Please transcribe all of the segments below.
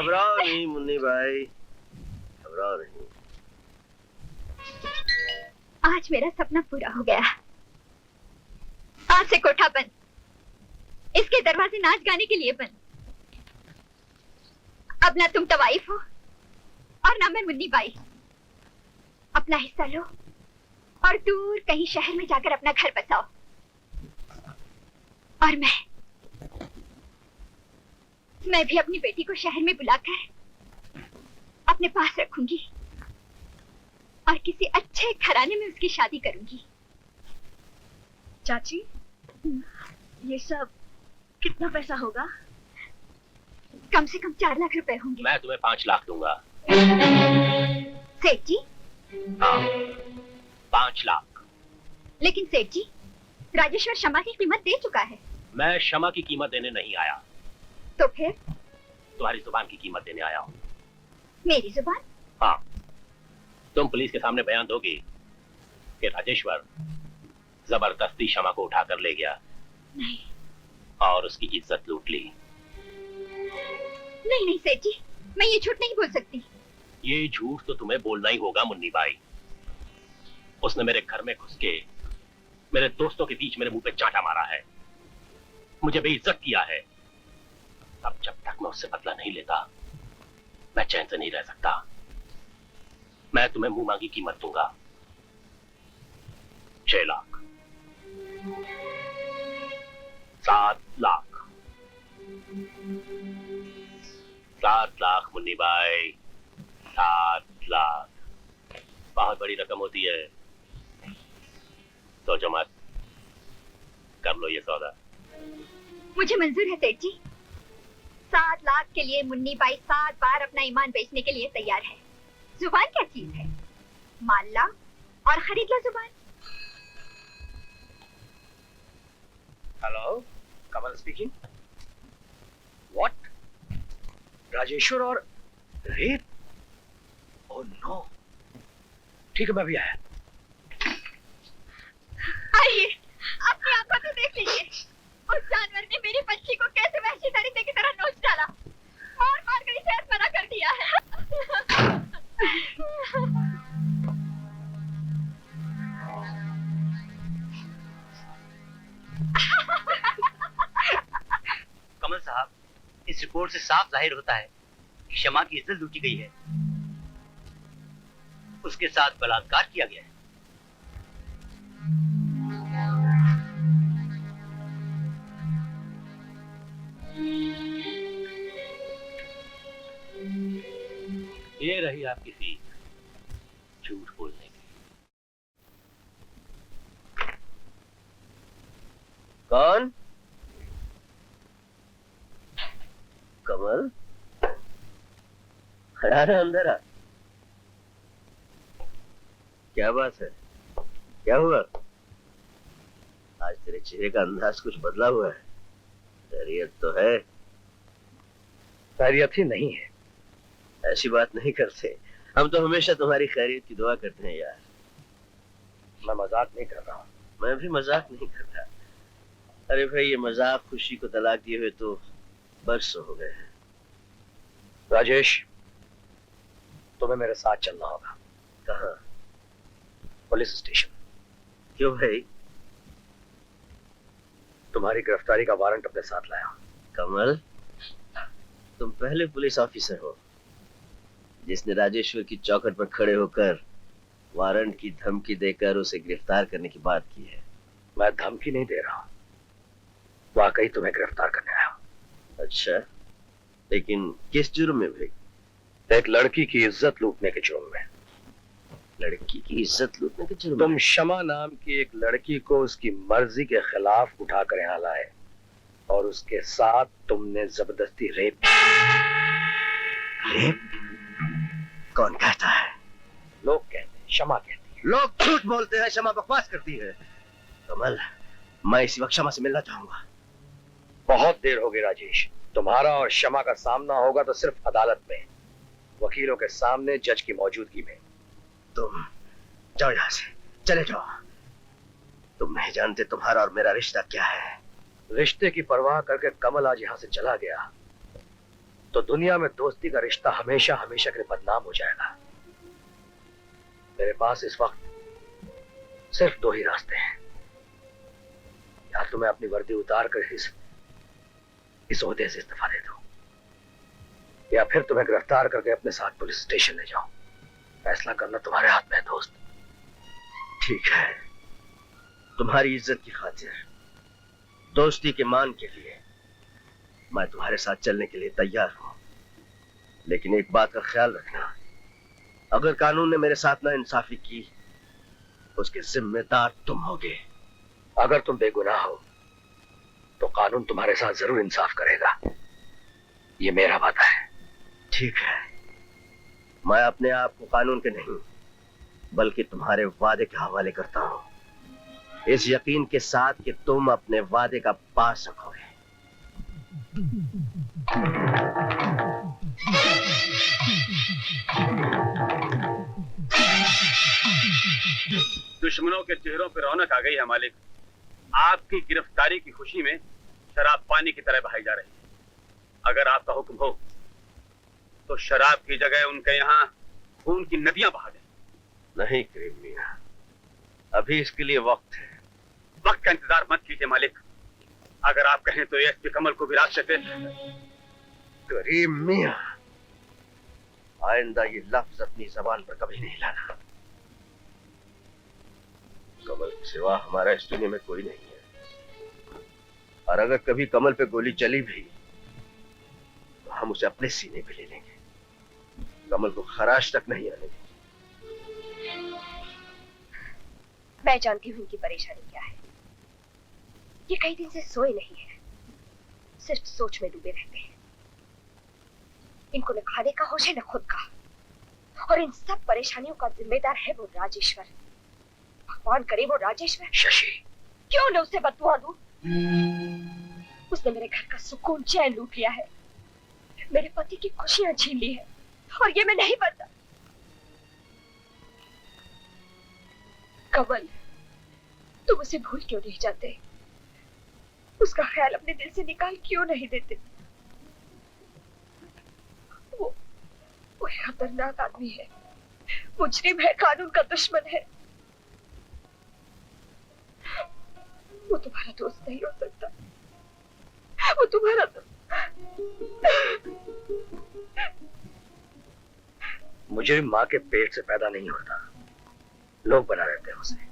घबराओ नहीं मुन्नी भाई, घबराओ नहीं। आज मेरा सपना पूरा हो गया। आज से कोठा बंद, इसके दरवाजे नाच गाने के लिए बंद। अब ना तुम तवाइफ हो और ना मैं मुन्नी बाई। अपना हिस्सा लो और दूर कहीं शहर में जाकर अपना घर बसाओ। और मैं भी अपनी बेटी को शहर में बुलाकर अपने पास रखूंगी और किसी अच्छे घराने में उसकी शादी करूंगी। चाची, ये सब कितना पैसा होगा? कम से कम 4 लाख रुपए होंगे। मैं तुम्हें 5 लाख दूंगा। सेठ जी? हाँ, 5 लाख। लेकिन सेठ जी, राजेश्वर क्षमा की कीमत दे चुका है। मैं क्षमा की कीमत देने नहीं आया। तो फिर? तुम्हारी जुबान की कीमत देने आया हूँ। मेरी जुबान? हाँ, तुम पुलिस के सामने बयान दोगी कि राजेश्वर जबरदस्ती क्षमा को उठाकर ले गया। नहीं। और उसकी इज्जत लूट ली। नहीं सेठ जी, मैं ये झूठ नहीं बोल सकती। ये झूठ तो तुम्हें बोलना ही होगा मुन्नी बाई। उसने मेरे घर में घुस के मेरे दोस्तों के बीच मेरे मुंह पे चांटा मारा है, मुझे बेइज्जत किया है। अब जब तक मैं उससे बदला नहीं लेता, मैं चैन से नहीं रह सकता। मैं तुम्हें मुंह मांगी कीमत दूंगा। 6 लाख, 7 लाख, 7 लाख मुन्नी बाई, 7 लाख। बहुत बड़ी रकम होती है, सोचो मत, कर लो ये सौदा। मुझे मंजूर है सेठ जी। 7 लाख के लिए मुन्नी बाई 7 बार अपना ईमान बेचने के लिए तैयार है। जुबान क्या चीज है? मान ला और खरीद लो जुबान। Hello, Kamal speaking. What? Rajeshwar और रेप? Oh no. ठीक है, मैं भी आया। आइए, अपनी आंखों से देख लीजिए। उस जानवर ने मेरी बच्ची को कैसे वहशी दरिंदे की तरह नोच डाला। मार मार कर इसे मना कर दिया है। कमल साहब, इस रिपोर्ट से साफ जाहिर होता है कि क्षमा की इज्जत लूटी गई है, उसके साथ बलात्कार किया गया है। ये रही आपकी फीस झूठ बोलने की। कौन? कमल, खड़ा रहा अंदर आ। क्या बात है? क्या हुआ? आज तेरे चेहरे का अंदाज कुछ बदला हुआ है। खैरियत तो है? खैरियत ही नहीं है। ऐसी बात नहीं करते, हम तो हमेशा तुम्हारी खैरियत की दुआ करते हैं यार। मैं मजाक नहीं कर रहा हूँ। मैं भी मजाक नहीं करता। अरे भाई, ये मजाक खुशी को तलाक दिए हुए तो बरसों हो गए हैं। राजेश, तुम्हें मेरे साथ चलना होगा। कहाँ? Police station. क्यों भाई? तुम्हारी गिरफ्तारी का वारंट अपने साथ लाया। कमल, तुम पहले पुलिस ऑफिसर हो जिसने राजेश्वर की चौखट पर खड़े होकर वारंट की धमकी देकर उसे गिरफ्तार करने की बात की है। मैं धमकी नहीं दे रहा हूँ, वाकई तुम्हें गिरफ्तार करने आया हूँ। अच्छा, लेकिन किस जुर्म में भाई? एक लड़की की इज्जत लूटने के जुर्म में। लड़की की इज्जत लूटने के जुर्म? तुम क्षमा नाम की एक लड़की को उसकी मर्जी के खिलाफ उठाकर यहाँ लाए और उसके साथ तुमने जबरदस्ती रेप। रेप? कौन कहता है? लोग कहते हैं, क्षमा कहती है। लोग झूठ बोलते हैं, क्षमा बकवास करती है। कमल, मैं इसी वक्त क्षमा से मिलना चाहूंगा। बहुत देर हो गई राजेश। तुम्हारा और क्षमा का सामना होगा तो सिर्फ अदालत में, वकीलों के सामने, जज की मौजूदगी में। तुम जाओ यहां से, चले जाओ। तुम नहीं जानते तुम्हारा और मेरा रिश्ता क्या है। रिश्ते की परवाह करके कमल आज यहां से चला गया तो दुनिया में दोस्ती का रिश्ता हमेशा हमेशा के लिए बदनाम हो जाएगा। मेरे पास इस वक्त सिर्फ दो ही रास्ते हैं। या तो मैं अपनी वर्दी उतार कर इस ओहदे से इस्तीफा दे दूं, या फिर तुम्हें गिरफ्तार करके अपने साथ पुलिस स्टेशन ले जाऊं। फैसला करना तुम्हारे हाथ में है दोस्त। ठीक है, तुम्हारी इज्जत की खातिर, दोस्ती के मान के लिए मैं तुम्हारे साथ चलने के लिए तैयार हूं, लेकिन एक बात का ख्याल रखना, अगर कानून ने मेरे साथ नाइंसाफी की, उसके जिम्मेदार तुम होगे। अगर तुम बेगुनाह हो तो कानून तुम्हारे साथ जरूर इंसाफ करेगा, ये मेरा वादा है। ठीक है, मैं अपने आप को कानून के नहीं बल्कि तुम्हारे वादे के हवाले करता हूं, इस यकीन के साथ कि तुम अपने वादे का पास रखोगे। दुश्मनों के चेहरों पर रौनक आ गई है मालिक। आपकी गिरफ्तारी की खुशी में शराब पानी की तरह बहाई जा रही है। अगर आपका हुक्म हो तो शराब की जगह उनके यहाँ खून की नदियां बहा दें। नहीं करीम मियां, अभी इसके लिए वक्त है। वक्त का इंतजार मत कीजिए मालिक। अगर आप कहें तो एसपी कमल को भी रास्ते पे। करीम मियां, आइंदा ये लफ्ज अपनी जबान पर कभी नहीं लाना। कमल के सिवा हमारा इस दुनिया में कोई नहीं है, और अगर कभी कमल पे गोली चली भी तो हम उसे अपने सीने पे ले लेंगे, कमल को खराश तक नहीं आने देंगे। मैं जानती हूँ इनकी परेशानी क्या है। ये कई दिन से सोए नहीं है, सिर्फ सोच में डूबे रहते हैं। इनको न खाने का होश है न खुद का, और इन सब परेशानियों का जिम्मेदार है वो राजेश्वर। भगवान करे वो राजेश्वर शशि, क्यों न उसे बददुआ दूं? उसने मेरे घर का सुकून चैन लूट लिया है, मेरे पति की खुशियां छीन ली है, और ये मैं नहीं बदला। कमल, तुम उसे भूल क्यों नहीं जाते? उसका ख्याल अपने दिल से निकाल क्यों नहीं देते? वो एक खतरनाक आदमी है, मुजरिम है, कानून का दुश्मन है। वो तुम्हारा दोस्त नहीं हो सकता, वो तुम्हारा मुजरिम माँ के पेट से पैदा नहीं होता, लोग बना रहते हैं उसे।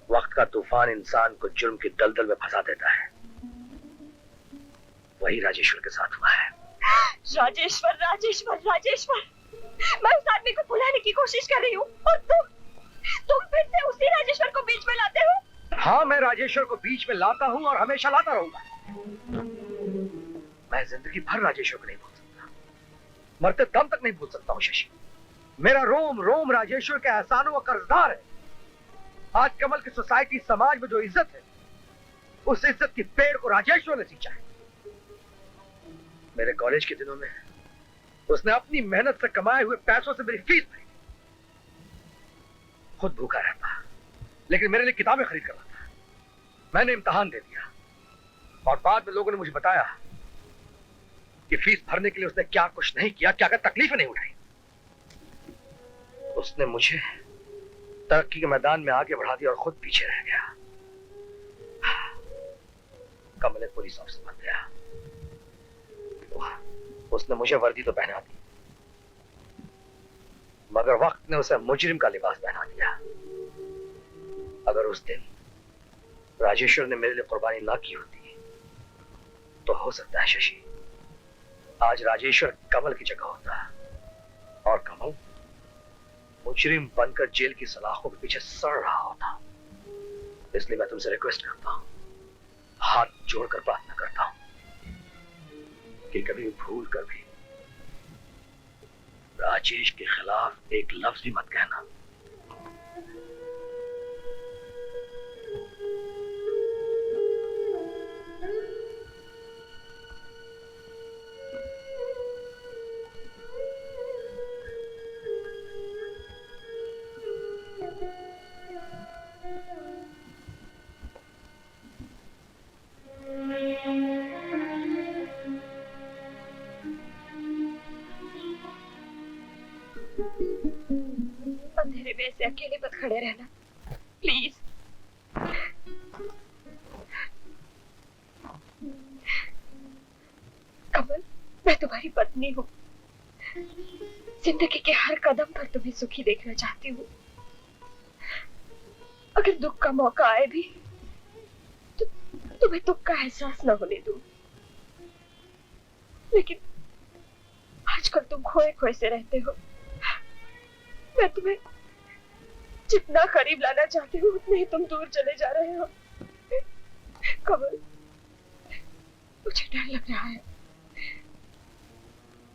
वक्त का तूफान इंसान को जुर्म की दलदल में फंसा देता है। वही राजेश्वर के साथ हुआ है। राजेश्वर, राजेश्वर, राजेश्वर, मैं उस आदमी को भुलाने की कोशिश कर रही हूँ, और तुम फिर से उसी राजेश्वर को बीच में लाते हो। हाँ, मैं राजेश्वर को बीच में लाता हूँ और हमेशा लाता रहूंगा। मैं जिंदगी भर राजेश्वर को नहीं भूल सकता, मरते दम तक नहीं भूल सकता हूँ शशि। मेरा रोम रोम राजेश्वर के एहसानों का कर्जदार है। आज कमल की सोसाइटी, समाज में जो इज्जत है, उस इज्जत की पेड़ को राजेश्वर ने सींचा है। मेरे कॉलेज के दिनों में उसने अपनी मेहनत से कमाए हुए पैसों से मेरी फीस भरी। खुद भूखा रहता लेकिन मेरे लिए किताबें खरीद कर लाता। मैंने इम्तिहान दे दिया और बाद में लोगों ने मुझे बताया कि फीस भरने के लिए उसने क्या कुछ नहीं किया, क्या तकलीफें नहीं उठाई। उसने मुझे तरक्की के मैदान में आगे बढ़ा दिया और खुद पीछे रह गया। कमल एक पुलिस ऑफिसर बन गया। उसने मुझे वर्दी तो पहना दी, मगर वक्त ने उसे मुजरिम का लिबास पहना दिया। अगर उस दिन राजेश्वर ने मेरे लिए कुर्बानी ना की होती तो हो सकता है शशि, आज राजेश्वर कमल की जगह होता और कमल मुजरिम बनकर जेल की सलाखों के पीछे सड़ रहा होता। इसलिए मैं तुमसे रिक्वेस्ट करता हूं, हाथ जोड़कर प्रार्थना करता हूं कि कभी भूल कर भी राजेश के खिलाफ एक लफ्ज भी मत कहना। अंधेरे में ऐसे अकेले मत खड़े रहना प्लीज। कमल, मैं तुम्हारी पत्नी हूँ। जिंदगी के हर कदम पर तुम्हें सुखी देखना चाहती हूँ। अगर दुख का मौका आए भी तो तुम्हें दुख का एहसास न होने दूं। लेकिन आजकल तुम खोए खोए से रहते हो। मैं तुम्हें जितना करीब लाना चाहती हूँ उतने ही तुम दूर चले जा रहे हो। कमल, मुझे डर लग रहा है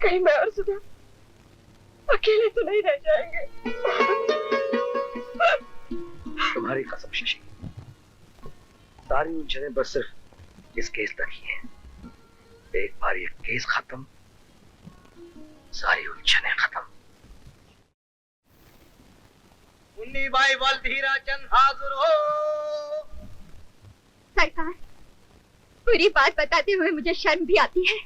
कहीं मैं और सुधा अकेले तो नहीं रह जाएंगे। तुम्हारी कसम शशि, सारी उलझने बस सिर्फ इस केस तक ही है। एक बार ये केस खत्म, सारी उलझने खत्म। मुन्नी बाई वल्द हीरा चंद हाजिर हो। सरकार, पूरी बात बताते हुए मुझे शर्म भी आती है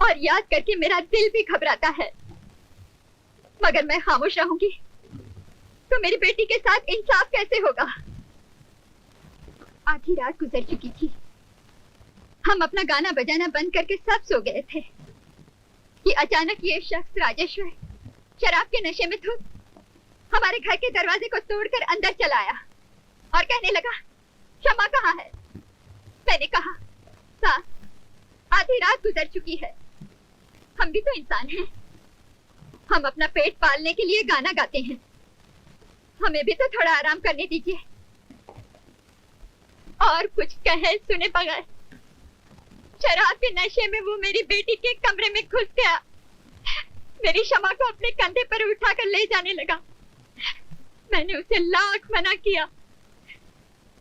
और याद करके मेरा दिल भी घबराता है। मगर मैं खामोश रहूंगी तो मेरी बेटी के साथ इंसाफ कैसे होगा? आधी रात गुजर चुकी थी। हम अपना गाना बजाना बंद करके सब सो गए थे कि अचानक ये शख्स राजेश्वर शराब के नशे में धुत हमारे घर के दरवाजे को तोड़कर अंदर चला आया और कहने लगा, क्षमा कहाँ है? मैंने कहा, सास, आधी रात गुजर चुकी है। हम भी तो इंसान हैं। हम अपना पेट पालने के लिए गाना गाते हैं। हमें भी तो थोड़ा आराम करने दीजिए। और कुछ कहे सुने बगैर शराब के नशे में वो मेरी बेटी के कमरे में घुस गया। मेरी क्षमा को अपने कंधे पर उठाकर ले जाने लगा। मैंने उसे लाख मना किया,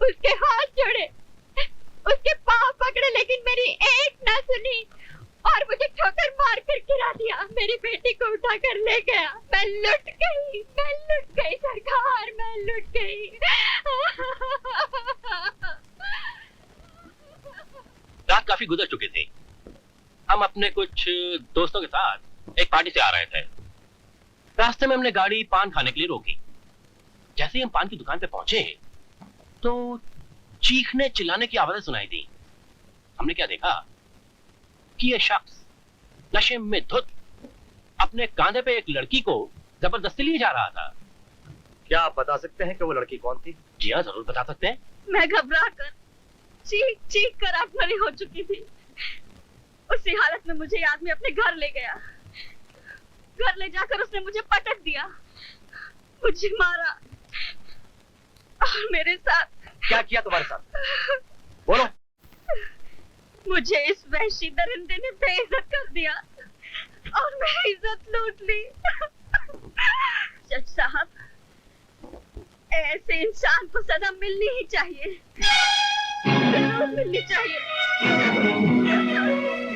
उसके हाथ जोड़े, उसके पांव पकड़े, लेकिन मेरी एक ना सुनी और मुझे ठोकर मार कर गिरा दिया। मेरी बेटी को उठाकर ले गया। मैं लुट गई सरकार, मैं लुट गई। रात काफी गुजर चुकी थी। हम अपने कुछ दोस्तों के साथ एक पार्टी से आ रहे थे। रास्ते में हमने गाड़ी पान खाने के लिए रोकी। जैसे ही हम पान की दुकान पे पहुंचे तो चीखने चिल्लाने की आवाजें सुनाई दी। हमने क्या देखा कि यह शख्स नशे में धुत अपने कांधे पे एक लड़की को जबरदस्ती लिए जा रहा था। क्या आप बता सकते हैं कि वो लड़की कौन थी? जी हाँ, जरूर बता सकते हैं। मैं घबरा कर चीख चीख कर आत्महत्या हो चुकी थी। उसी हालत में मुझे आदमी अपने घर ले गया। घर ले जाकर उसने मुझे पटक दिया, मुझे मारा और मेरे साथ। क्या किया तुम्हारे साथ? बोलो। मुझे इस वहशी दरिंदे ने बेइज्जत कर दिया और मेरी इज्जत लूट ली। जज साहब, ऐसे इंसान को सजा मिलनी ही चाहिए, जरूर मिलनी चाहिए।